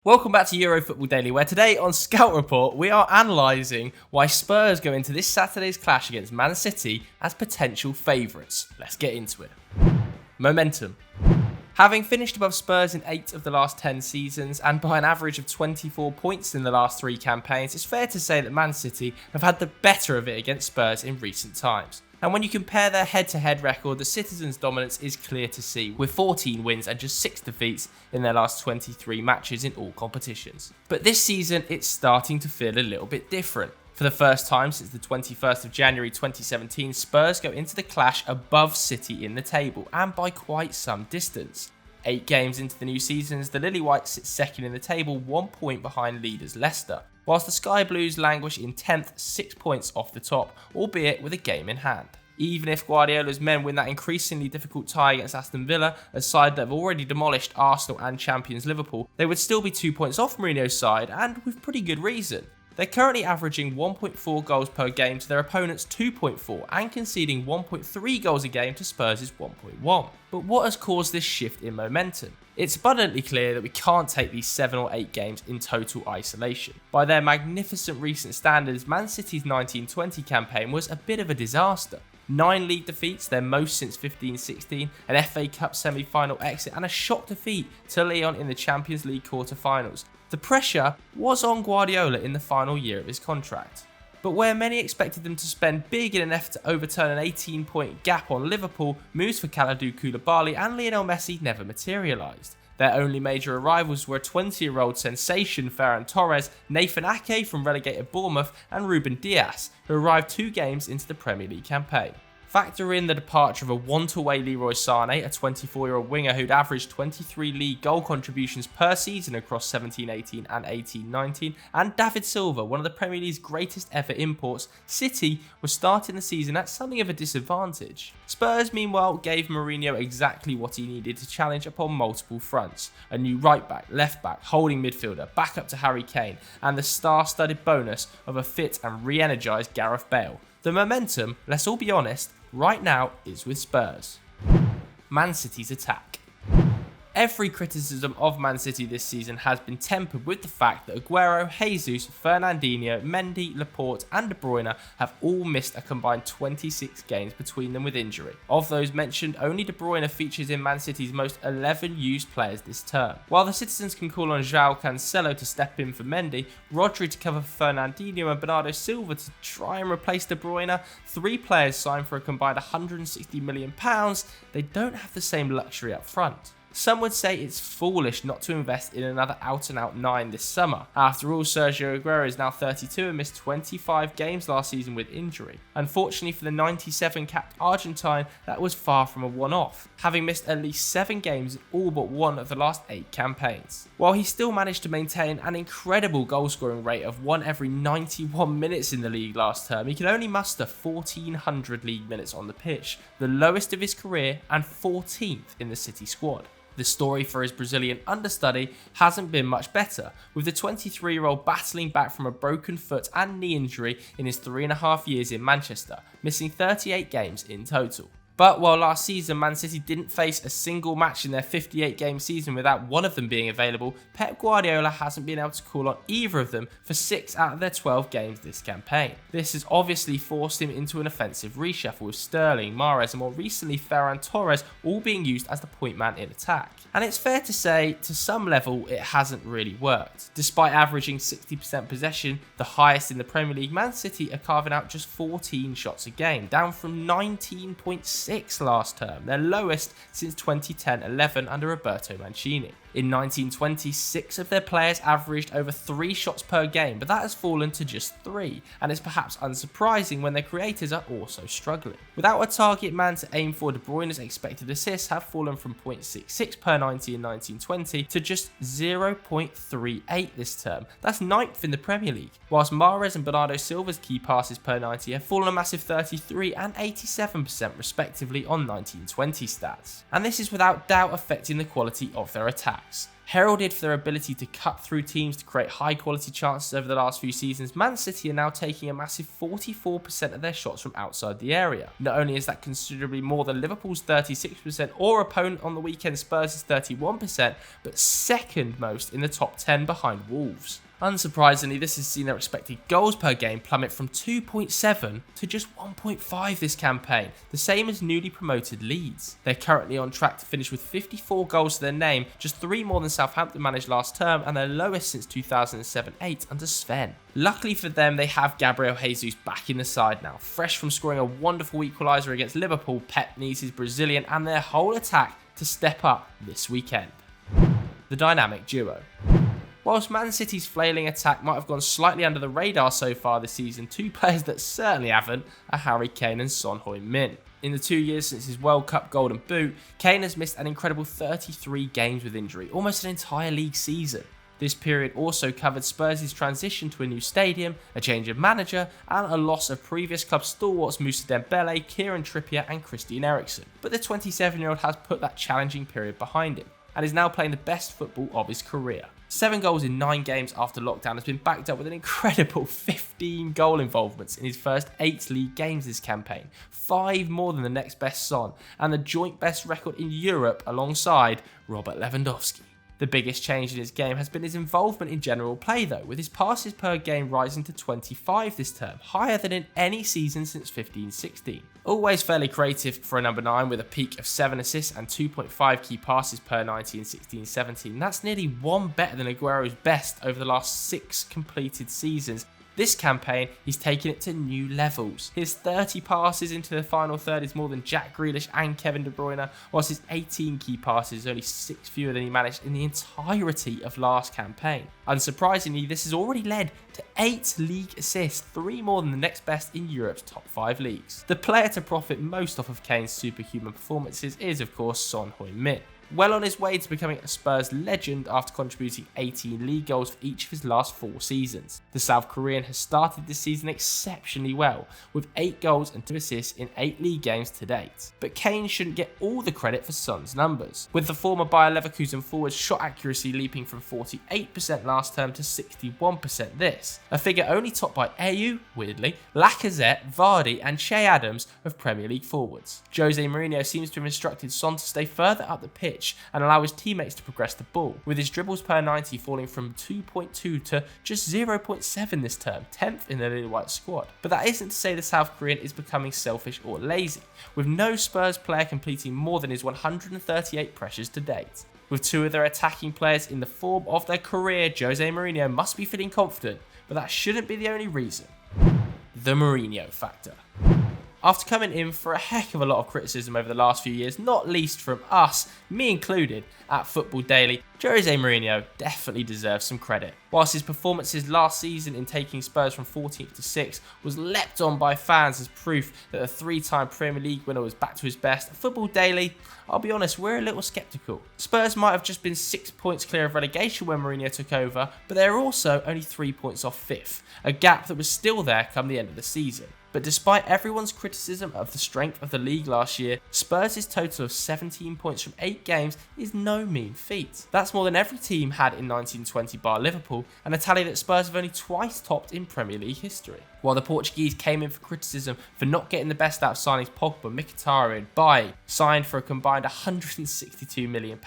Welcome back to Euro Football Daily, where today on Scout Report we are analysing why Spurs go into this Saturday's clash against Man City as potential favourites. Let's get into it. Momentum. Having finished above Spurs in 8 of the last 10 seasons and by an average of 24 points in the last 3 campaigns, it's fair to say that Man City have had the better of it against Spurs in recent times. And when you compare their head-to-head record, the Citizens' dominance is clear to see, with 14 wins and just 6 defeats in their last 23 matches in all competitions. But this season, it's starting to feel a little bit different. For the first time since the 21st of January 2017, Spurs go into the clash above City in the table, and by quite some distance. 8 games into the new season, the Lilywhites sit second in the table, 1 point behind leaders Leicester, whilst the Sky Blues languish in 10th, 6 points off the top, albeit with a game in hand. Even if Guardiola's men win that increasingly difficult tie against Aston Villa, a side that have already demolished Arsenal and champions Liverpool, they would still be 2 points off Mourinho's side, and with pretty good reason. They're currently averaging 1.4 goals per game to their opponent's 2.4 and conceding 1.3 goals a game to Spurs' 1.1. But what has caused this shift in momentum? It's abundantly clear that we can't take these 7 or 8 games in total isolation. By their magnificent recent standards, Man City's 19-20 campaign was a bit of a disaster. 9 league defeats, their most since 15-16, an FA Cup semi-final exit and a shock defeat to Lyon in the Champions League quarter-finals. The pressure was on Guardiola in the final year of his contract. But where many expected them to spend big in an effort to overturn an 18-point gap on Liverpool, moves for Kalidou Koulibaly and Lionel Messi never materialised. Their only major arrivals were a 20-year-old sensation Ferran Torres, Nathan Ake from relegated Bournemouth and Ruben Dias, who arrived 2 games into the Premier League campaign. Factor in the departure of a want-away Leroy Sane, a 24-year-old winger who'd averaged 23 league goal contributions per season across 17-18 and 18-19, and David Silva, one of the Premier League's greatest ever imports. City was starting the season at something of a disadvantage. Spurs, meanwhile, gave Mourinho exactly what he needed to challenge upon multiple fronts. A new right-back, left-back, holding midfielder, backup to Harry Kane, and the star-studded bonus of a fit and re-energised Gareth Bale. The momentum, let's all be honest, right now is with Spurs. Man City's attack. Every criticism of Man City this season has been tempered with the fact that Aguero, Jesus, Fernandinho, Mendy, Laporte and De Bruyne have all missed a combined 26 games between them with injury. Of those mentioned, only De Bruyne features in Man City's most 11 used players this term. While the Citizens can call on João Cancelo to step in for Mendy, Rodri to cover for Fernandinho and Bernardo Silva to try and replace De Bruyne, 3 players signed for a combined £160 million, they don't have the same luxury up front. Some would say it's foolish not to invest in another out-and-out 9 this summer. After all, Sergio Aguero is now 32 and missed 25 games last season with injury. Unfortunately for the 97-capped Argentine, that was far from a one-off, having missed at least 7 games in all but 1 of the last 8 campaigns. While he still managed to maintain an incredible goal-scoring rate of 1 every 91 minutes in the league last term, he could only muster 1,400 league minutes on the pitch, the lowest of his career and 14th in the City squad. The story for his Brazilian understudy hasn't been much better, with the 23-year-old battling back from a broken foot and knee injury in his 3.5 years in Manchester, missing 38 games in total. But while last season Man City didn't face a single match in their 58-game season without one of them being available, Pep Guardiola hasn't been able to call on either of them for 6 out of their 12 games this campaign. This has obviously forced him into an offensive reshuffle with Sterling, Mahrez and more recently Ferran Torres all being used as the point man in attack. And it's fair to say, to some level, it hasn't really worked. Despite averaging 60% possession, the highest in the Premier League, Man City are carving out just 14 shots a game, down from 19.6 last term, their lowest since 2010-11 under Roberto Mancini. In 1920, 6 of their players averaged over 3 shots per game, but that has fallen to just 3, and it's perhaps unsurprising when their creators are also struggling. Without a target man to aim for, De Bruyne's expected assists have fallen from 0.66 per 90 in 1920 to just 0.38 this term. That's 9th in the Premier League, whilst Mahrez and Bernardo Silva's key passes per 90 have fallen a massive 33 and 87% respectively on 1920 stats. And this is without doubt affecting the quality of their attack. Heralded for their ability to cut through teams to create high quality chances over the last few seasons, Man City are now taking a massive 44% of their shots from outside the area. Not only is that considerably more than Liverpool's 36% or opponent on the weekend Spurs' 31%, but second most in the top 10 behind Wolves. Unsurprisingly, this has seen their expected goals per game plummet from 2.7 to just 1.5 this campaign, the same as newly promoted Leeds. They're currently on track to finish with 54 goals to their name, just 3 more than Southampton managed last term and their lowest since 2007-8 under Sane. Luckily for them, they have Gabriel Jesus back in the side now. Fresh from scoring a wonderful equaliser against Liverpool, Pep needs his Brazilian and their whole attack to step up this weekend. The dynamic duo. Whilst Man City's flailing attack might have gone slightly under the radar so far this season, 2 players that certainly haven't are Harry Kane and Son Heung-Min. In the 2 years since his World Cup Golden Boot, Kane has missed an incredible 33 games with injury, almost an entire league season. This period also covered Spurs' transition to a new stadium, a change of manager, and a loss of previous club stalwarts Moussa Dembele, Kieran Trippier and Christian Eriksen. But the 27-year-old has put that challenging period behind him, and is now playing the best football of his career. 7 goals in 9 games after lockdown has been backed up with an incredible 15 goal involvements in his first 8 league games this campaign, 5 more than the next best Son, and the joint best record in Europe alongside Robert Lewandowski. The biggest change in his game has been his involvement in general play though, with his passes per game rising to 25 this term, higher than in any season since 15-16. Always fairly creative for a number 9 with a peak of 7 assists and 2.5 key passes per 90 in 16-17. That's nearly 1 better than Aguero's best over the last 6 completed seasons. This campaign, he's taken it to new levels. His 30 passes into the final third is more than Jack Grealish and Kevin De Bruyne, whilst his 18 key passes is only 6 fewer than he managed in the entirety of last campaign. Unsurprisingly, this has already led to 8 league assists, 3 more than the next best in Europe's top 5 leagues. The player to profit most off of Kane's superhuman performances is, of course, Son Heung-Min. Well on his way to becoming a Spurs legend after contributing 18 league goals for each of his last 4 seasons. The South Korean has started this season exceptionally well, with 8 goals and 2 assists in 8 league games to date. But Kane shouldn't get all the credit for Son's numbers, with the former Bayer Leverkusen forward's shot accuracy leaping from 48% last term to 61% this, a figure only topped by Ayew, weirdly, Lacazette, Vardy and Che Adams of Premier League forwards. Jose Mourinho seems to have instructed Son to stay further up the pitch and allow his teammates to progress the ball, with his dribbles per 90 falling from 2.2 to just 0.7 this term, 10th in the Lilywhites squad. But that isn't to say the South Korean is becoming selfish or lazy, with no Spurs player completing more than his 138 pressures to date. With 2 of their attacking players in the form of their career, Jose Mourinho must be feeling confident, but that shouldn't be the only reason. The Mourinho factor. After coming in for a heck of a lot of criticism over the last few years, not least from us, me included, at Football Daily, Jose Mourinho definitely deserves some credit. Whilst his performances last season in taking Spurs from 14th to 6th was leapt on by fans as proof that the 3-time Premier League winner was back to his best, at Football Daily, I'll be honest, we're a little sceptical. Spurs might have just been 6 points clear of relegation when Mourinho took over, but they're also only 3 points off 5th, a gap that was still there come the end of the season. But despite everyone's criticism of the strength of the league last year, Spurs' total of 17 points from 8 games is no mean feat. That's more than every team had in 1920 bar Liverpool, and a tally that Spurs have only twice topped in Premier League history. While the Portuguese came in for criticism for not getting the best out of signings Pogba, Mkhitaryan and Baye, signed for a combined £162 million,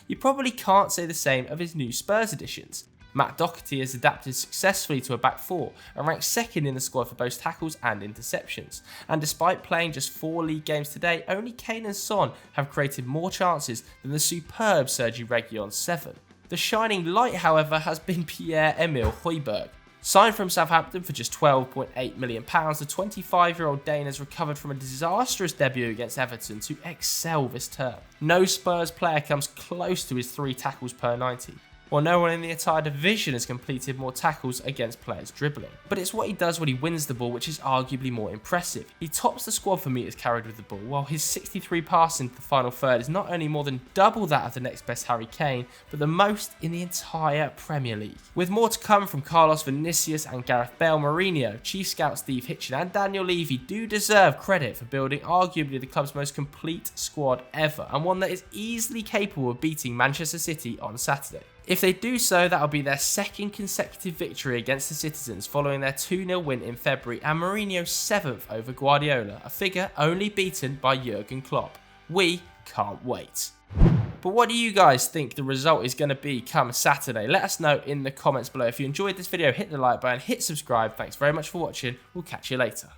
you probably can't say the same of his new Spurs additions. Matt Doherty has adapted successfully to a back 4 and ranks 2nd in the squad for both tackles and interceptions. And despite playing just 4 league games today, only Kane and Son have created more chances than the superb Sergio Reguilon 7. The shining light, however, has been Pierre-Emile Højbjerg. Signed from Southampton for just £12.8 million, the 25-year-old Dane has recovered from a disastrous debut against Everton to excel this term. No Spurs player comes close to his 3 tackles per 90. while no one in the entire division has completed more tackles against players dribbling. But it's what he does when he wins the ball which is arguably more impressive. He tops the squad for meters carried with the ball, while his 63 passing to the final third is not only more than double that of the next best Harry Kane, but the most in the entire Premier League. With more to come from Carlos Vinicius and Gareth Bale, Mourinho, Chief Scout Steve Hitchen and Daniel Levy do deserve credit for building arguably the club's most complete squad ever, and one that is easily capable of beating Manchester City on Saturday. If they do so, that'll be their second consecutive victory against the Citizens following their 2-0 win in February and Mourinho's 7th over Guardiola, a figure only beaten by Jurgen Klopp. We can't wait. But what do you guys think the result is going to be come Saturday? Let us know in the comments below. If you enjoyed this video, hit the like button, hit subscribe. Thanks very much for watching. We'll catch you later.